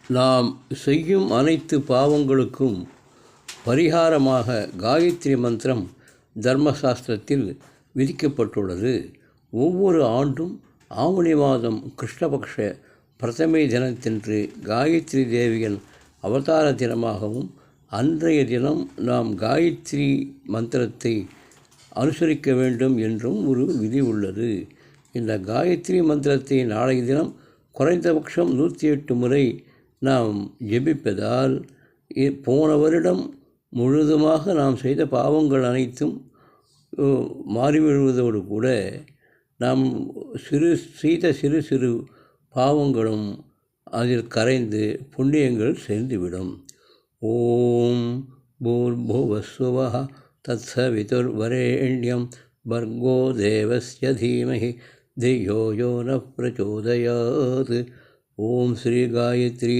நாம் செய்யும் அனைத்து பாவங்களுக்கும் பரிகாரமாக காயத்ரி மந்திரம் தர்மசாஸ்திரத்தில் விதிக்கப்பட்டுள்ளது. ஒவ்வொரு ஆண்டும் ஆவணி மாதம் கிருஷ்ணபக்ஷ பிரதமை தினத்தன்று காயத்ரி தேவியின் அவதார தினமாகவும் அன்றைய தினம் நாம் காயத்ரி மந்திரத்தை அனுசரிக்க வேண்டும் என்றும் ஒரு விதி உள்ளது. இந்த காயத்ரி மந்திரத்தை நாளைய தினம் குறைந்தபட்சம் 108 முறை நாம் ஜெபிப்பதால் போன வருடம் முழுதுமாக நாம் செய்த பாவங்கள் அனைத்தும் மாறிவிடுவதோடு கூட நாம் செய்த சிறு சிறு பாவங்களும் அதில் கரைந்து புண்ணியங்கள் சேர்ந்துவிடும். ஓம் பூர்புவஸ்ஸுவः தத்சவிதுர்வரேண்யம் பர்கோ தேவஸ்ய தீமஹி धियो यो न प्रचोदयात्. ஓம் ஸ்ரீ காயத்ரி